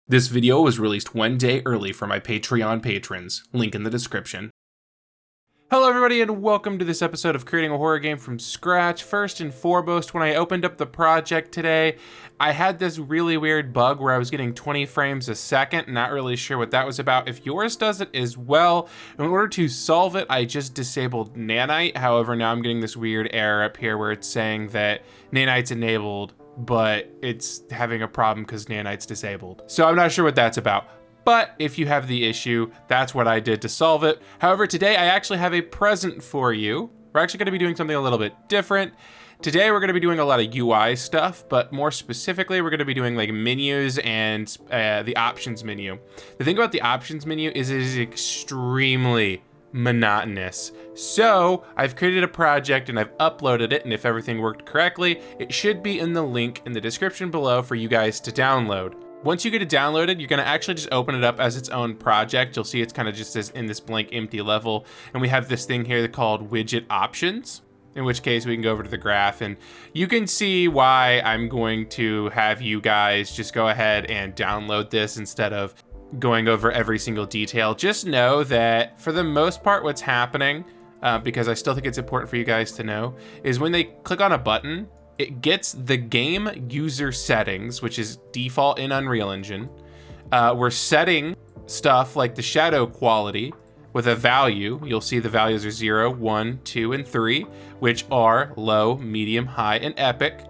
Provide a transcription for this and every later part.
This video was released one day early for my Patreon patrons, link in the description. Hello everybody and welcome to this episode of creating a horror game from scratch. First and foremost, when I opened up the project today, I had this really weird bug where I was getting 20 frames a second, not really sure what that was about. If yours does it as well, in order to solve it, I just disabled Nanite. However, now I'm getting this weird error up here where it's saying that Nanite's enabled, but it's having a problem because Nanite's disabled. So I'm not sure what that's about. But if you have the issue, that's what I did to solve it. However, today I actually have a present for you. We're actually going to be doing something a little bit different. Today we're going to be doing a lot of UI stuff, but more specifically, we're going to be doing like menus and the options menu. The thing about the options menu is it is extremely monotonous. So I've created a project and I've uploaded it, and if everything worked correctly, it should be in the link in the description below for you guys to download. Once you get it downloaded, you're gonna actually just open it up as its own project. You'll see it's kind of just in this blank empty level, and we have this thing here called widget options, in which case we can go over to the graph and you can see why I'm going to have you guys just go ahead and download this instead of going over every single detail. Just know that for the most part what's happening, because I still think it's important for you guys to know, is when they click on a button, it gets the game user settings, which is default in Unreal Engine. We're setting stuff like the shadow quality with a value. You'll see the values are 0, 1, 2, and 3, which are low, medium, high, and epic.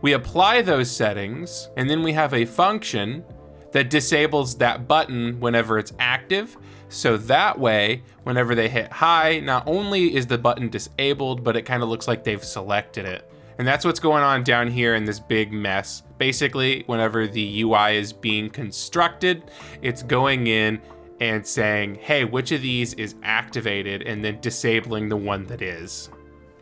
We apply those settings, and then we have a function that disables that button whenever it's active. So that way, whenever they hit high, not only is the button disabled, but it kind of looks like they've selected it. And that's what's going on down here in this big mess. Basically, whenever the UI is being constructed, it's going in and saying, hey, which of these is activated, and then disabling the one that is.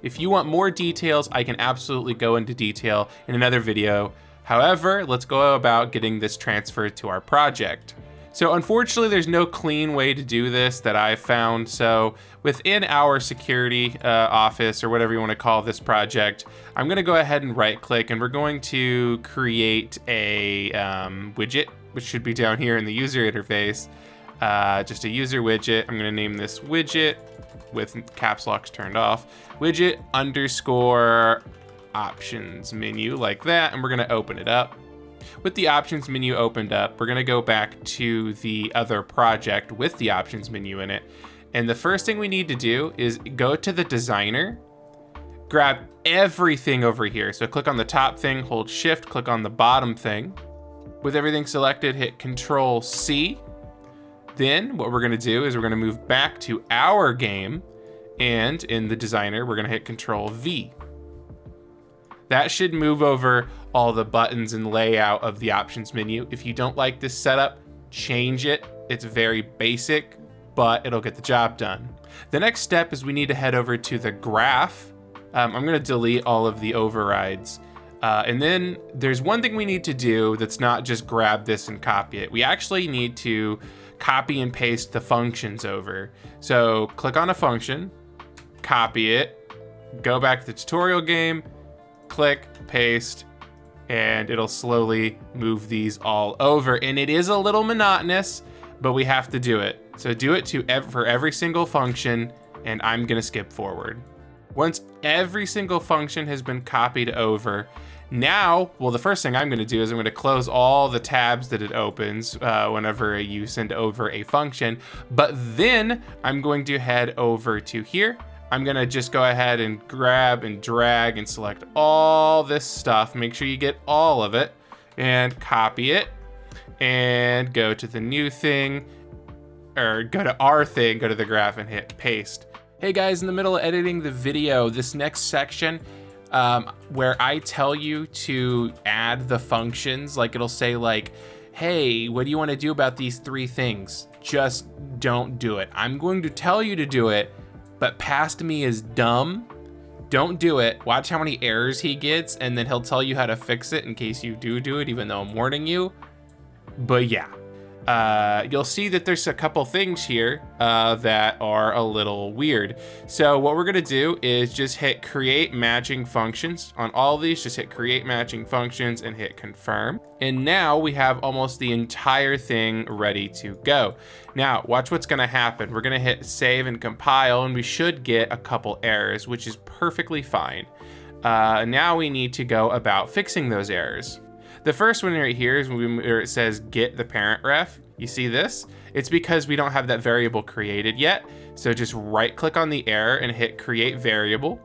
If you want more details, I can absolutely go into detail in another video. However, let's go about getting this transferred to our project. So unfortunately, there's no clean way to do this that I've found. So within our security office, or whatever you want to call this project, I'm going to go ahead and right click, and we're going to create a widget, which should be down here in the user interface. Just a user widget. I'm going to name this widget with caps locks turned off. Widget underscore options menu, like that, and we're going to open it up. With the options menu opened up, we're going to go back to the other project with the options menu in it. And the first thing we need to do is go to the designer, grab everything over here. So click on the top thing, hold shift, click on the bottom thing. With everything selected, hit Control C. Then what we're going to do is we're going to move back to our game, and in the designer, we're going to hit Control V. That should move over all the buttons and layout of the options menu. If you don't like this setup, change it. It's very basic, but it'll get the job done. The next step is we need to head over to the graph. I'm going to delete all of the overrides. And then there's one thing we need to do that's not just grab this and copy it. We actually need to copy and paste the functions over. So click on a function, copy it, go back to the tutorial game, click, paste, and it'll slowly move these all over. And it is a little monotonous, but we have to do it. So do it for every single function, and I'm gonna skip forward. Once every single function has been copied over, now, well, the first thing I'm gonna do is I'm gonna close all the tabs that it opens whenever you send over a function, but then I'm going to head over to here. I'm gonna just go ahead and grab and drag and select all this stuff. Make sure you get all of it and copy it and go to the new thing, or go to our thing, go to the graph and hit paste. Hey guys, in the middle of editing the video, this next section where I tell you to add the functions, like it'll say like, hey, what do you want to do about these 3 things? Just don't do it. I'm going to tell you to do it, but past me is dumb. Don't do it. Watch how many errors he gets, and then he'll tell you how to fix it in case you do it, even though I'm warning you. But yeah, you'll see that there's a couple things here that are a little weird. So what we're gonna do is just hit create matching functions on all of these. Just hit create matching functions and hit confirm. And now we have almost the entire thing ready to go. Now watch what's gonna happen. We're gonna hit save and compile, and we should get a couple errors, which is perfectly fine. Now we need to go about fixing those errors. The first one right here is where it says get the parent ref. You see this? It's because we don't have that variable created yet. So just right click on the error and hit create variable.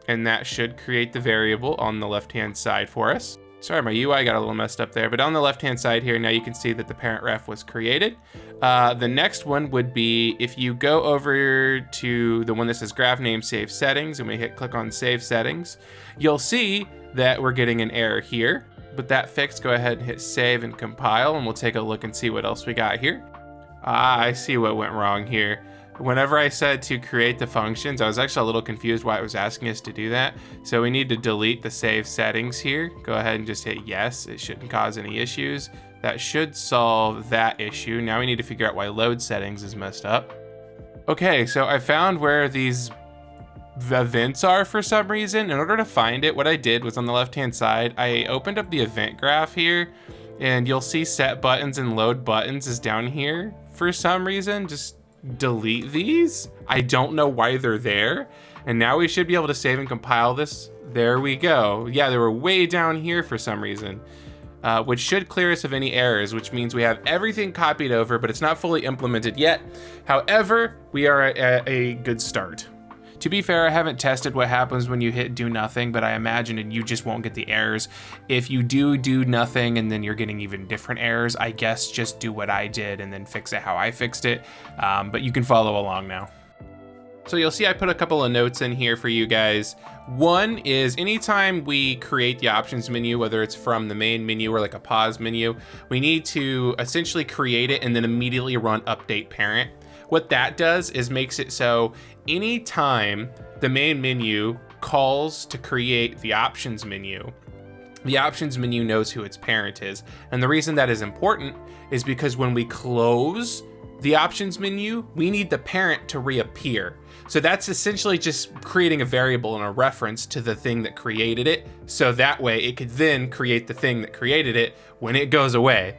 And that should create the variable on the left-hand side for us. Sorry, my UI got a little messed up there, but on the left-hand side here, now you can see that the parent ref was created. The next one would be if you go over to the one that says graph name save settings and we hit click on save settings, you'll see that we're getting an error here. With that fixed, go ahead and hit save and compile, and we'll take a look and see what else we got here. I see what went wrong here. Whenever I said to create the functions, I was actually a little confused why it was asking us to do that. So we need to delete the save settings here. Go ahead and just hit yes. It shouldn't cause any issues. That should solve that issue. Now we need to figure out why load settings is messed up. Okay, so I found where these events are for some reason. In order to find it, what I did was on the left-hand side, I opened up the event graph here, and you'll see set buttons and load buttons is down here for some reason. Just delete these. I don't know why they're there. And now we should be able to save and compile this. There we go. Yeah, they were way down here for some reason, which should clear us of any errors, which means we have everything copied over, but it's not fully implemented yet. However, we are at a good start. To be fair, I haven't tested what happens when you hit do nothing, but I imagine you just won't get the errors. If you do nothing and then you're getting even different errors, I guess just do what I did and then fix it how I fixed it. But you can follow along now. So you'll see I put a couple of notes in here for you guys. One is anytime we create the options menu, whether it's from the main menu or like a pause menu, we need to essentially create it and then immediately run update parent. What that does is makes it so anytime the main menu calls to create the options menu knows who its parent is. And the reason that is important is because when we close the options menu, we need the parent to reappear. So that's essentially just creating a variable and a reference to the thing that created it. So that way it could then create the thing that created it when it goes away.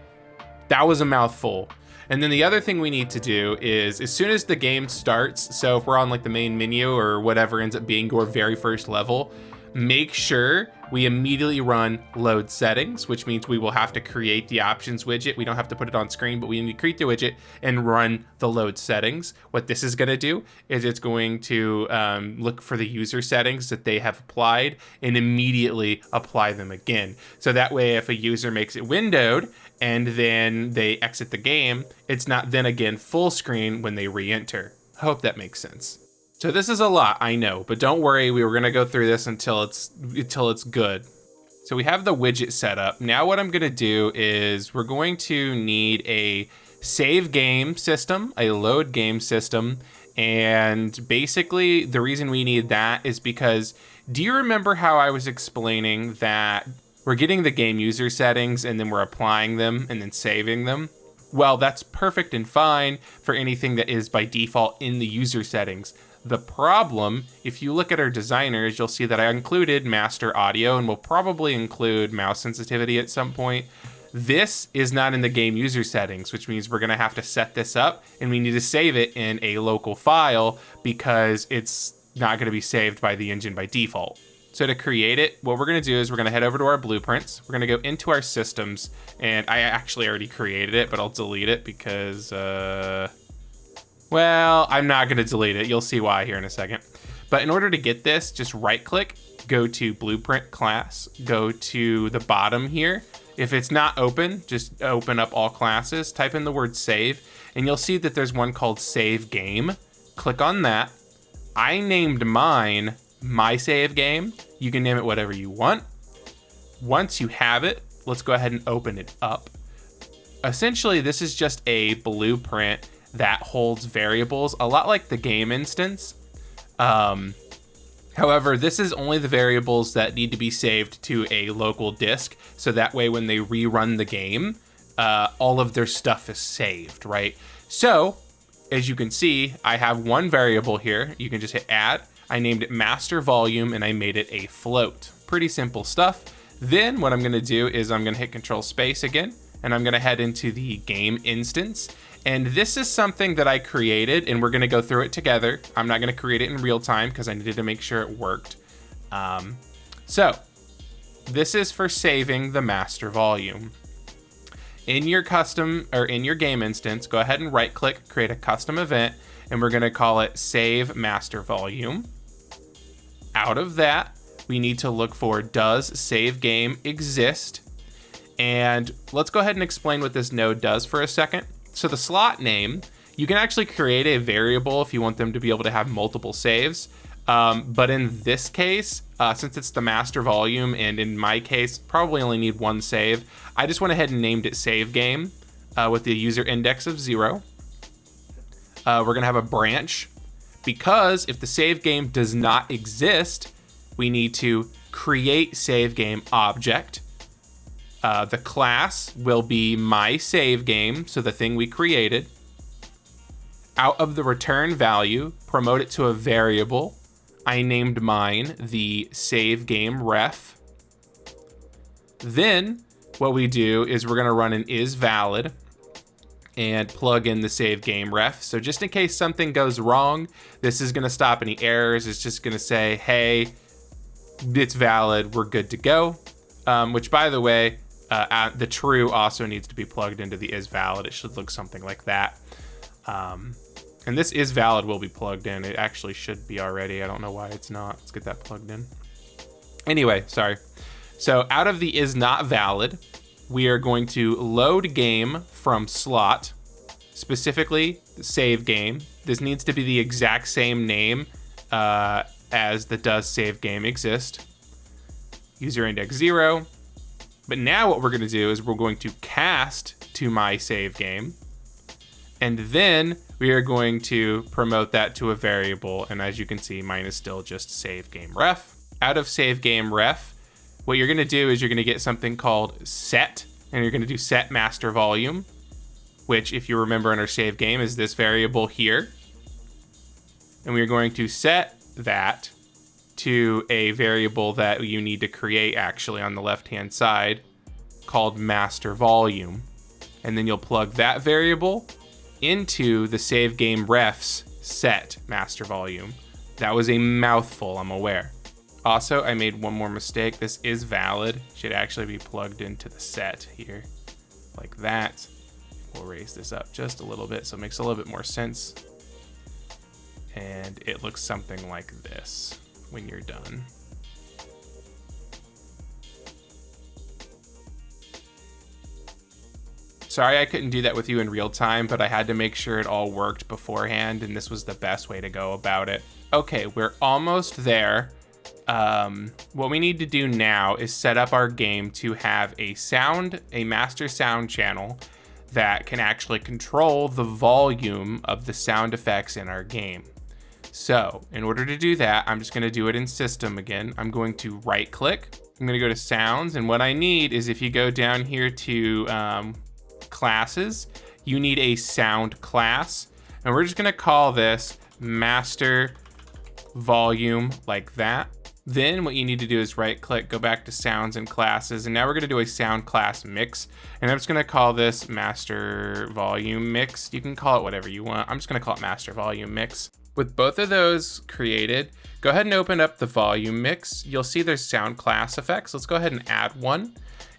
That was a mouthful. And then the other thing we need to do is as soon as the game starts, so if we're on like the main menu or whatever ends up being your very first level, make sure we immediately run load settings, which means we will have to create the options widget. We don't have to put it on screen, but we need to create the widget and run the load settings. What this is going to do is it's going to look for the user settings that they have applied and immediately apply them again. So that way, if a user makes it windowed and then they exit the game, it's not then again full screen when they re-enter. Hope that makes sense. So this is a lot, I know, but don't worry, we were gonna go through this until it's good. So we have the widget set up. Now what I'm gonna do is we're going to need a save game system, a load game system, and basically the reason we need that is because, do you remember how I was explaining that we're getting the game user settings and then we're applying them and then saving them? Well, that's perfect and fine for anything that is by default in the user settings. The problem, if you look at our designers, you'll see that I included master audio and we'll probably include mouse sensitivity at some point. This is not in the game user settings, which means we're gonna have to set this up and we need to save it in a local file because it's not gonna be saved by the engine by default. So to create it, what we're gonna do is we're gonna head over to our blueprints. We're gonna go into our systems, and I actually already created it, but I'll delete it because, well, I'm not gonna delete it. You'll see why here in a second. But in order to get this, just right click, go to blueprint class, go to the bottom here. If it's not open, just open up all classes, type in the word save, and you'll see that there's one called save game. Click on that. I named mine my save game. You can name it whatever you want. Once you have it, let's go ahead and open it up. Essentially, this is just a blueprint that holds variables, a lot like the game instance. However, this is only the variables that need to be saved to a local disk. So that way, when they rerun the game, all of their stuff is saved, right? So as you can see, I have one variable here. You can just hit add. I named it master volume and I made it a float. Pretty simple stuff. Then what I'm gonna do is I'm gonna hit control space again, and I'm gonna head into the game instance. And this is something that I created, and we're gonna go through it together. I'm not gonna create it in real time because I needed to make sure it worked. So this is for saving the master volume. In your custom, or in your game instance, go ahead and right click, create a custom event, and we're gonna call it save master volume. Out of that, we need to look for does save game exist? And let's go ahead and explain what this node does for a second. So the slot name, you can actually create a variable if you want them to be able to have multiple saves. But in this case, since it's the master volume, and in my case, probably only need one save, I just went ahead and named it save game with the user index of 0. We're gonna have a branch because if the save game does not exist, we need to create save game object. The class will be my save game, so the thing we created. Out of the return value, promote it to a variable. I named mine the save game ref. Then what we do is we're gonna run an is valid and plug in the save game ref. So just in case something goes wrong, this is gonna stop any errors. It's just gonna say, hey, it's valid, we're good to go. Which by the way, the true also needs to be plugged into the is valid. It should look something like that. And this is valid will be plugged in. It actually should be already. I don't know why it's not. Let's get that plugged in. Anyway, sorry. So out of the is not valid, we are going to load game from slot, specifically save game. This needs to be the exact same name as the does save game exist. User index 0. But now what we're gonna do is we're going to cast to my save game. And then we are going to promote that to a variable. And as you can see, mine is still just save game ref. Out of save game ref, what you're gonna do is you're gonna get something called set, and you're gonna do set master volume, which if you remember in our save game is this variable here. And we're going to set that to a variable that you need to create actually on the left-hand side called master volume. And then you'll plug that variable into the save game ref's set master volume. That was a mouthful, I'm aware. Also, I made one more mistake. This is valid. Should actually be plugged into the set here, like that. We'll raise this up just a little bit so it makes a little bit more sense. And it looks something like this when you're done. Sorry I couldn't do that with you in real time, but I had to make sure it all worked beforehand, and this was the best way to go about it. Okay, we're almost there. What we need to do now is set up our game to have a master sound channel that can actually control the volume of the sound effects in our game. So in order to do that, I'm just gonna do it in system again. I'm going to right click. I'm gonna go to sounds, and what I need is if you go down here to classes, you need a sound class, and we're just gonna call this master volume like that. Then what you need to do is right click, go back to sounds and classes, and now we're gonna do a sound class mix, and I'm just gonna call this master volume mix. You can call it whatever you want. I'm just gonna call it master volume mix. With both of those created, go ahead and open up the volume mix. You'll see there's sound class effects. Let's go ahead and add one.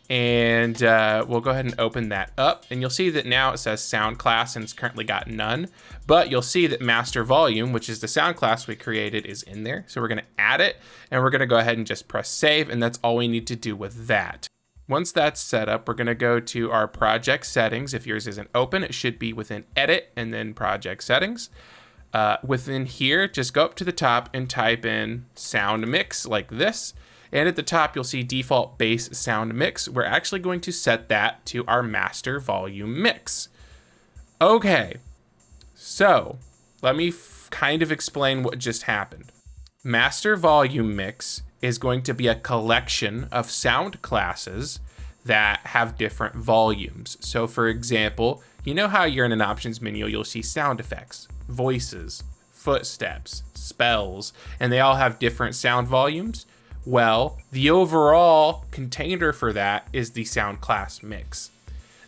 And we'll go ahead and open that up, and you'll see that now it says sound class and it's currently got none, but you'll see that master volume, which is the sound class we created, is in there. So we're gonna add it, and we're gonna go ahead and just press save, and that's all we need to do with that. Once that's set up, we're gonna go to our project settings. If yours isn't open, it should be within edit and then project settings. Within here, just go up to the top and type in sound mix like this. And at the top, you'll see default bass sound mix. We're actually going to set that to our master volume mix. Okay, so let me kind of explain what just happened. Master volume mix is going to be a collection of sound classes that have different volumes. So for example, you know how you're in an options menu, you'll see sound effects, voices, footsteps, spells, and they all have different sound volumes. Well, the overall container for that is the sound class mix.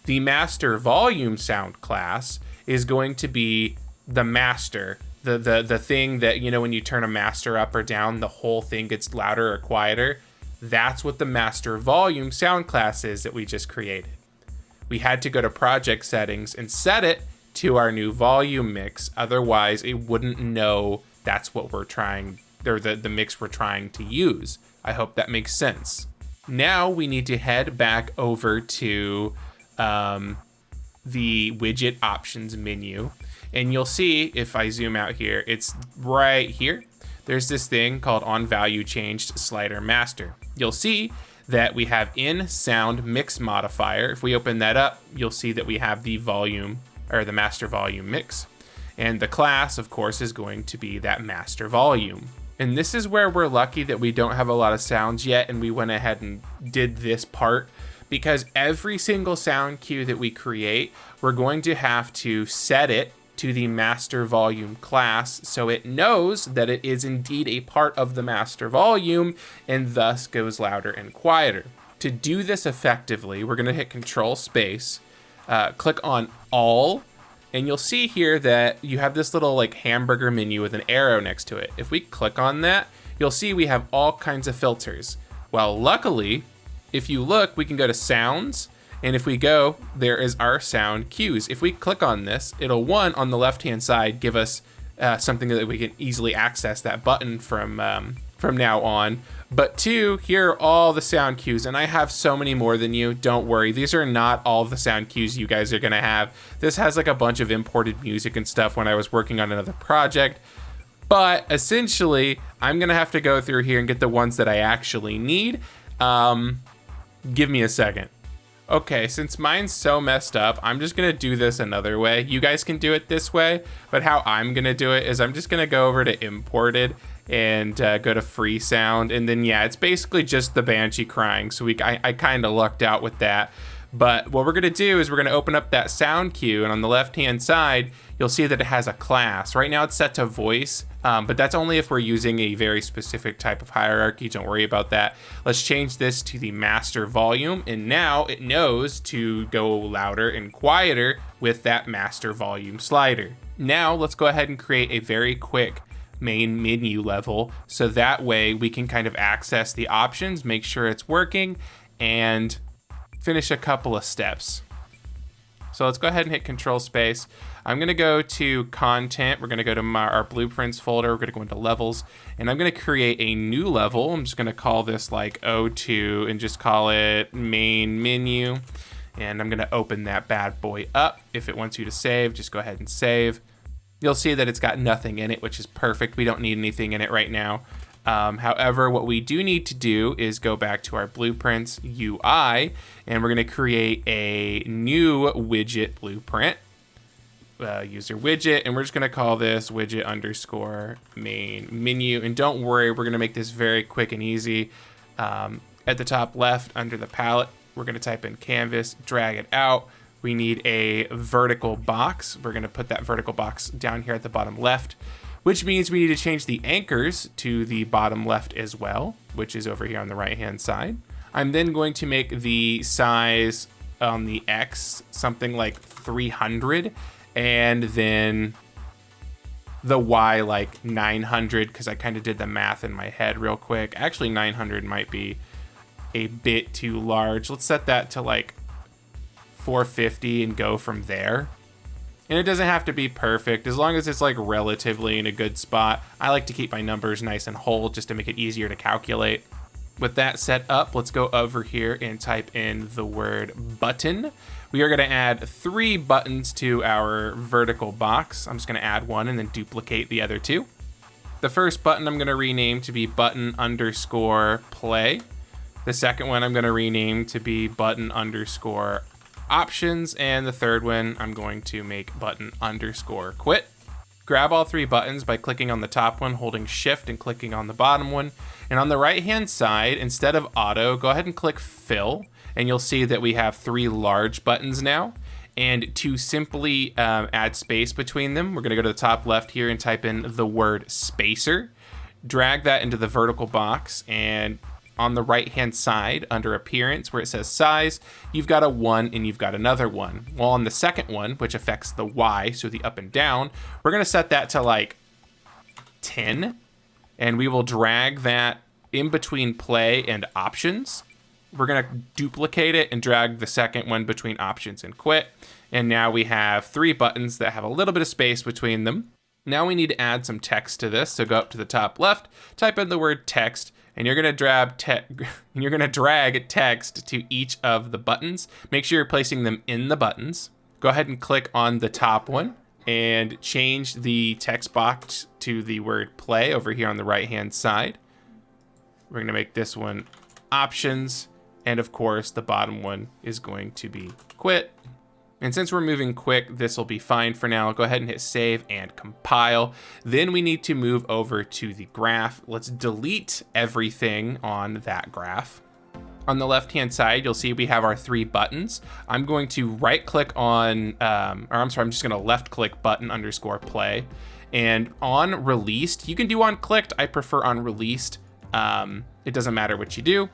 The master volume sound class is going to be the master, the thing that, you know, when you turn a master up or down, the whole thing gets louder or quieter. That's what the master volume sound class is that we just created. We had to go to project settings and set it to our new volume mix. Otherwise, it wouldn't know that's what we're trying, or the mix we're trying to use. I hope that makes sense. Now we need to head back over to the widget options menu. And you'll see, if I zoom out here, it's right here. There's this thing called on value changed slider master. You'll see that we have in sound mix modifier. If we open that up, you'll see that we have the volume, or the master volume mix. And the class, of course, is going to be that master volume. And this is where we're lucky that we don't have a lot of sounds yet, and we went ahead and did this part, because every single sound cue that we create, we're going to have to set it to the master volume class so it knows that it is indeed a part of the master volume and thus goes louder and quieter. To do this effectively, we're going to hit Control Space, click on All, and you'll see here that you have this little like hamburger menu with an arrow next to it. If we click on that, you'll see we have all kinds of filters. Well, luckily, if you look, we can go to Sounds, and if we go, there is our sound cues. If we click on this, it'll, one, on the left-hand side, give us something that we can easily access that button from now on. But two, here are all the sound cues, and I have so many more than you. Don't worry, these are not all the sound cues you guys are gonna have. This has like a bunch of imported music and stuff when I was working on another project. But essentially, I'm gonna have to go through here and get the ones that I actually need. Give me a second. Okay, since mine's so messed up, I'm just gonna do this another way. You guys can do it this way, but how I'm gonna do it is I'm just gonna go over to imported and go to free sound, and then yeah, it's basically just the banshee crying. So I kind of lucked out with that. But what we're gonna do is we're gonna open up that sound cue, and on the left-hand side, you'll see that it has a class. Right now it's set to voice, but that's only if we're using a very specific type of hierarchy. Don't worry about that. Let's change this to the master volume, and now it knows to go louder and quieter with that master volume slider. Now let's go ahead and create a very quick main menu level, so that way we can kind of access the options, make sure it's working, and finish a couple of steps. So let's go ahead and hit Control Space. I'm gonna go to Content. We're gonna go to our Blueprints folder. We're gonna go into Levels, and I'm gonna create a new level. I'm just gonna call this like O2 and just call it Main Menu. And I'm gonna open that bad boy up. If it wants you to save, just go ahead and save. You'll see that it's got nothing in it, which is perfect. We don't need anything in it right now. However, what we do need to do is go back to our Blueprints UI, and we're gonna create a new widget blueprint, user widget, and we're just gonna call this widget underscore main menu. And don't worry, we're gonna make this very quick and easy. At the top left under the palette, we're gonna type in canvas, drag it out. We need a vertical box. We're gonna put that vertical box down here at the bottom left, which means we need to change the anchors to the bottom left as well, which is over here on the right-hand side. I'm then going to make the size on the X something like 300, and then the Y like 900, because I kind of did the math in my head real quick. Actually, 900 might be a bit too large. Let's set that to like 450 and go from there. And it doesn't have to be perfect, as long as it's like relatively in a good spot. I like to keep my numbers nice and whole just to make it easier to calculate. With that set up, let's go over here and type in the word button. We are gonna add 3 buttons to our vertical box. I'm just gonna add one and then duplicate the other 2. The first button I'm gonna rename to be button underscore play. The second one I'm gonna rename to be button underscore options, and the third one I'm going to make button underscore quit. Grab all 3 buttons by clicking on the top one, holding shift and clicking on the bottom one. And on the right hand side, instead of auto, go ahead and click fill, and you'll see that we have 3 large buttons now. And to simply add space between them, we're gonna go to the top left here and type in the word spacer, drag that into the vertical box, and on the right-hand side under appearance where it says size, you've got a 1 and you've got another 1. Well, on the second one, which affects the Y, so the up and down, we're gonna set that to like 10, and we will drag that in between play and options. We're gonna duplicate it and drag the second one between options and quit. And now we have 3 buttons that have a little bit of space between them. Now we need to add some text to this. So go up to the top left, type in the word text, and you're gonna drag text to each of the buttons. Make sure you're placing them in the buttons. Go ahead and click on the top one and change the text box to the word play over here on the right-hand side. We're gonna make this one options. And of course, the bottom one is going to be quit. And since we're moving quick, this will be fine for now. Go ahead and hit save and compile. Then we need to move over to the graph. Let's delete everything on that graph. On the left-hand side, you'll see we have our 3 buttons. I'm going to right-click on, I'm just gonna left-click button underscore play. And on released, you can do on clicked. I prefer on released. It doesn't matter what you do.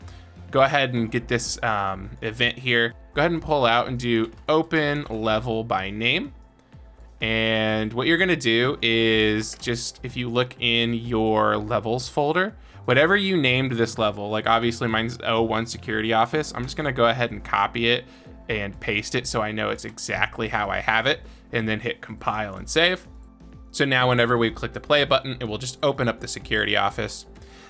Go ahead and get this event here. Go ahead and pull out and do open level by name. And what you're gonna do is just, if you look in your levels folder, whatever you named this level, like obviously mine's O1 security office, I'm just gonna go ahead and copy it and paste it so I know it's exactly how I have it, and then hit compile and save. So now whenever we click the play button, it will just open up the security office.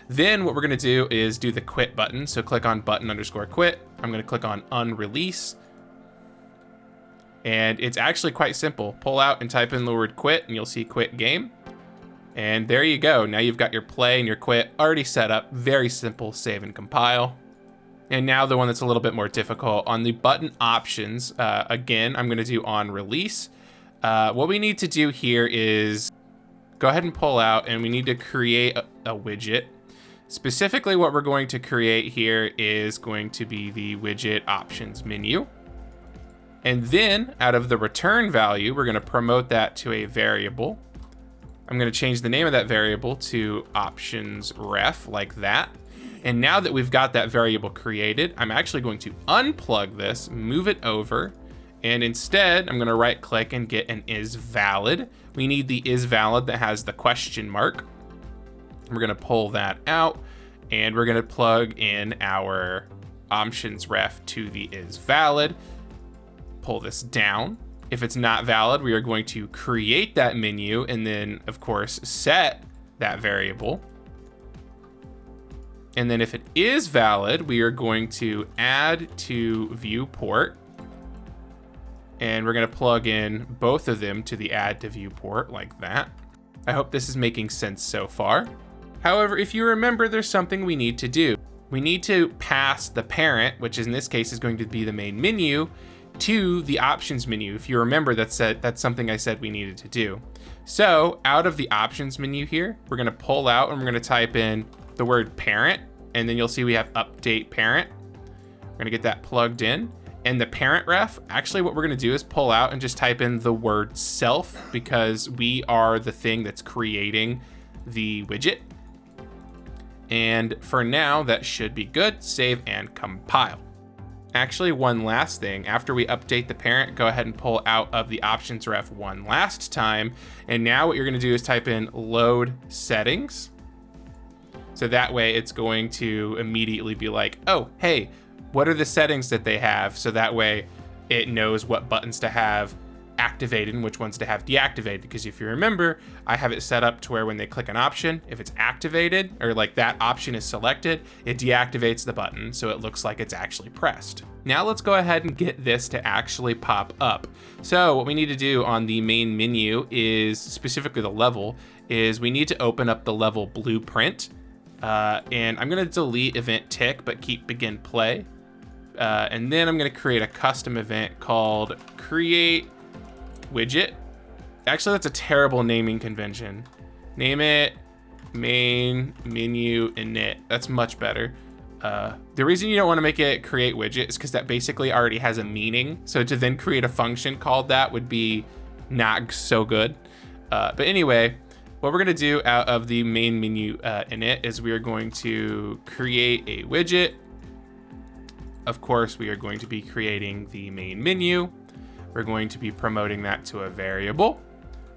Then what we're gonna do is do the quit button. So click on button underscore quit. I'm gonna click on unrelease. And it's actually quite simple. Pull out and type in the word quit and you'll see quit game. And there you go. Now you've got your play and your quit already set up. Very simple, save and compile. And now the one that's a little bit more difficult. On the button options, again, I'm gonna do on release. What we need to do here is go ahead and pull out and we need to create a widget. Specifically, what we're going to create here is going to be the widget options menu. And then out of the return value, we're gonna promote that to a variable. I'm gonna change the name of that variable to options ref like that. And now that we've got that variable created, I'm actually going to unplug this, move it over, and instead I'm gonna right click and get an is valid. We need the is valid that has the question mark. We're gonna pull that out and we're gonna plug in our options ref to the is valid. Pull this down. If it's not valid, we are going to create that menu and then of course set that variable. And then if it is valid, we are going to add to viewport. And we're gonna plug in both of them to the add to viewport like that. I hope this is making sense so far. However, if you remember, there's something we need to do. We need to pass the parent, which in this case is going to be the main menu, to the options menu. If you remember, that's something I said we needed to do. So out of the options menu here, we're gonna pull out and we're gonna type in the word parent, and then you'll see we have update parent. We're gonna get that plugged in. And the parent ref, actually what we're gonna do is pull out and just type in the word self because we are the thing that's creating the widget. And for now, that should be good. Save and compile. Actually, one last thing. After we update the parent, go ahead and pull out of the options ref one last time. And now what you're gonna do is type in load settings. So that way it's going to immediately be like, oh, hey, what are the settings that they have? So that way it knows what buttons to have activated and which ones to have deactivated. Because if you remember, I have it set up to where when they click an option, if it's activated or like that option is selected, it deactivates the button so it looks like it's actually pressed. Now let's go ahead and get this to actually pop up. So what we need to do on the main menu is, specifically the level, is we need to open up the level blueprint. And I'm gonna delete event tick, but keep begin play. And then I'm gonna create a custom event called create widget. Actually, that's a terrible naming convention. Name it main menu init. That's much better. The reason you don't want to make it create widget is because that basically already has a meaning. So to then create a function called that would be not so good. But anyway, what we're going to do out of the main menu init is we are going to create a widget. Of course, we are going to be creating the main menu. We're going to be promoting that to a variable.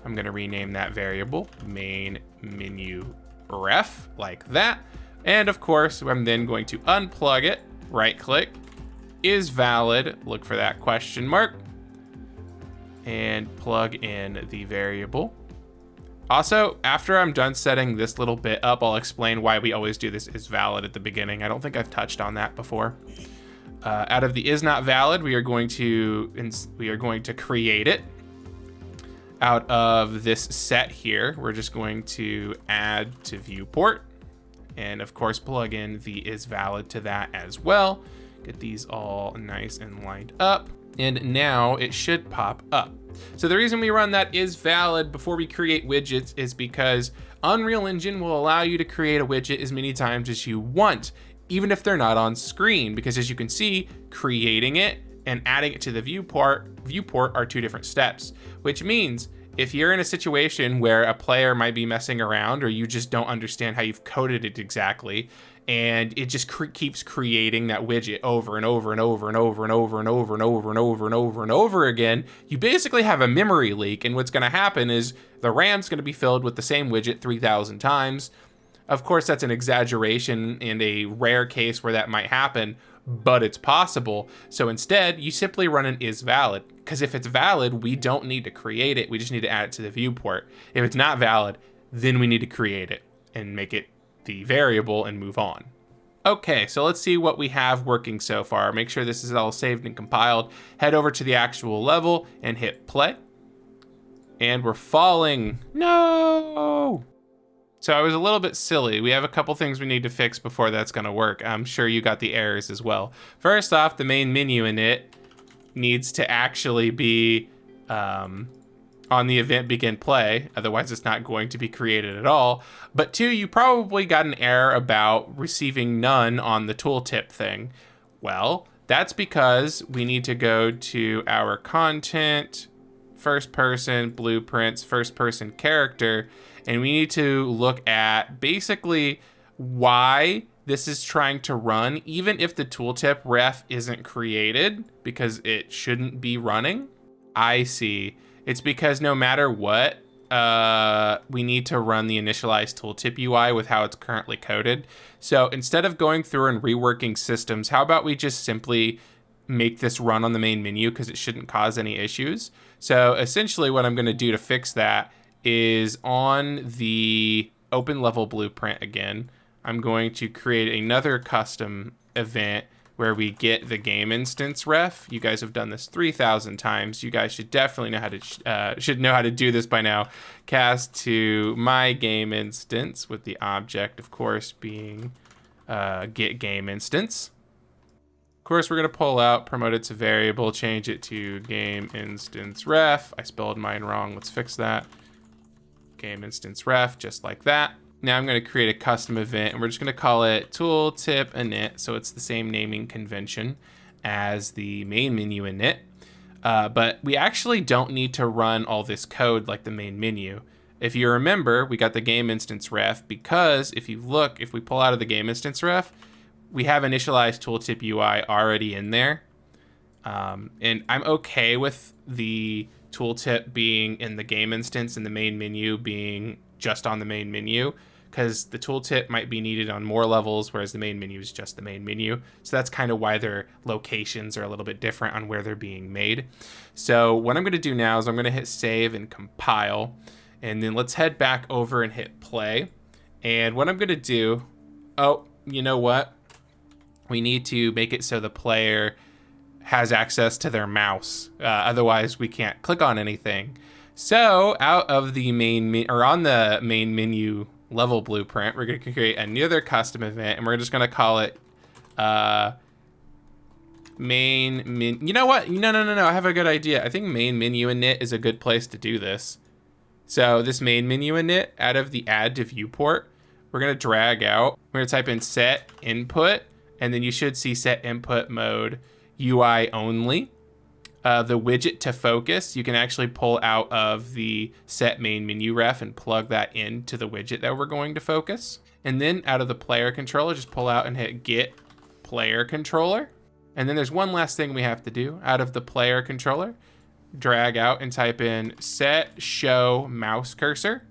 I'm going to rename that variable main menu ref, like that. And of course, I'm then going to unplug it, right click, is valid, look for that question mark, and plug in the variable. Also, after I'm done setting this little bit up, I'll explain why we always do this is valid at the beginning. I don't think I've touched on that before. Out of the is not valid, we are going to create it. Out of this set here, we're just going to add to viewport, and of course plug in the is valid to that as well. Get these all nice and lined up, and now it should pop up. So the reason we run that is valid before we create widgets is because Unreal Engine will allow you to create a widget as many times as you want, even if they're not on screen, because as you can see, creating it and adding it to the viewport are two different steps, which means if you're in a situation where a player might be messing around or you just don't understand how you've coded it exactly, and it just keeps creating that widget over and over and over and over and over and over and over and over and over and over again, you basically have a memory leak, and what's going to happen is the RAM's going to be filled with the same widget 3,000 times. Of course, that's an exaggeration and a rare case where that might happen, but it's possible. So instead, you simply run an is valid, because if it's valid, we don't need to create it. We just need to add it to the viewport. If it's not valid, then we need to create it and make it the variable and move on. Okay, so let's see what we have working so far. Make sure this is all saved and compiled. Head over to the actual level and hit play. And we're falling. No! So I was a little bit silly. We have a couple things we need to fix before that's gonna work. I'm sure you got the errors as well. First off, the main menu in it needs to actually be on the event begin play. Otherwise, it's not going to be created at all. But two, you probably got an error about receiving none on the tooltip thing. Well, that's because we need to go to our content, first person, blueprints, first person character, and we need to look at basically why this is trying to run, even if the tooltip ref isn't created, because it shouldn't be running. I see. It's because no matter what, we need to run the initialized tooltip UI with how it's currently coded. So instead of going through and reworking systems, how about we just simply make this run on the main menu, because it shouldn't cause any issues. So essentially what I'm going to do to fix that is on the open level blueprint again, I'm going to create another custom event where we get the game instance ref. You guys have done this 3,000 times. You guys should definitely know how to do this by now. Cast to my game instance, with the object, of course, being get game instance. Of course, we're gonna pull out, promote it to variable, change it to game instance ref. I spelled mine wrong. Let's fix that. Game instance ref, just like that. Now I'm going to create a custom event, and we're just going to call it tooltip init, so it's the same naming convention as the main menu init. But we actually don't need to run all this code like the main menu. If you remember, we got the game instance ref because if we pull out of the game instance ref, we have initialized tooltip UI already in there. And I'm okay with the tooltip being in the game instance and the main menu being just on the main menu, because the tooltip might be needed on more levels, whereas the main menu is just the main menu. So that's kind of why their locations are a little bit different on where they're being made. So what I'm going to do now is I'm going to hit save and compile, and then let's head back over and hit play. And what I'm going to do, oh, you know what? We need to make it so the player has access to their mouse. Otherwise, we can't click on anything. So out of the on the main menu level blueprint, we're going to create another custom event, and we're just going to call it you know what? No. I have a good idea. I think main menu init is a good place to do this. So this main menu init, out of the add to viewport, we're going to drag out. We're going to type in set input, and then you should see set input mode UI only. The widget to focus, you can actually pull out of the set main menu ref and plug that into the widget that we're going to focus. And then out of the player controller, just pull out and hit get player controller. And then there's one last thing we have to do. Out of the player controller, drag out and type in set show mouse cursor.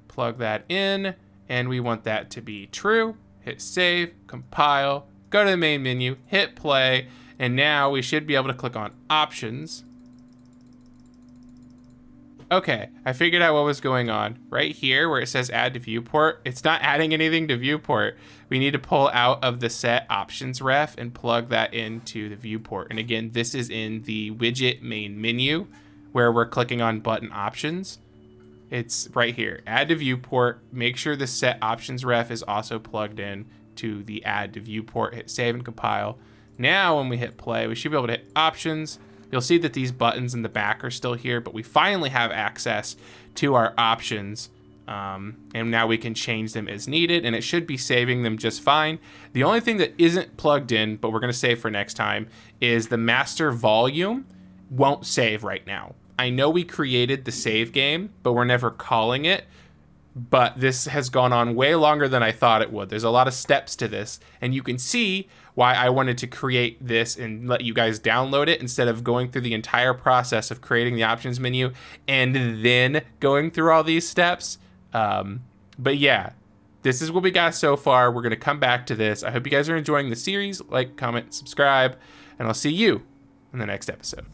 Plug that in, and we want that to be true. Hit save, compile, go to the main menu, hit play, and now we should be able to click on options. Okay, I figured out what was going on. Right here where it says add to viewport, it's not adding anything to viewport. We need to pull out of the set options ref and plug that into the viewport. And again, this is in the widget main menu where we're clicking on button options. It's right here, add to viewport. Make sure the set options ref is also plugged in to the add to viewport. Hit save and compile. Now when we hit play, we should be able to hit options. You'll see that these buttons in the back are still here, but we finally have access to our options. And now we can change them as needed, and it should be saving them just fine. The only thing that isn't plugged in, but we're gonna save for next time, is the master volume won't save right now. I know we created the save game, but we're never calling it. But this has gone on way longer than I thought it would. There's a lot of steps to this, and you can see why I wanted to create this and let you guys download it instead of going through the entire process of creating the options menu and then going through all these steps. But yeah, this is what we got so far. We're going to come back to this. I hope you guys are enjoying the series. Like, comment, subscribe, and I'll see you in the next episode.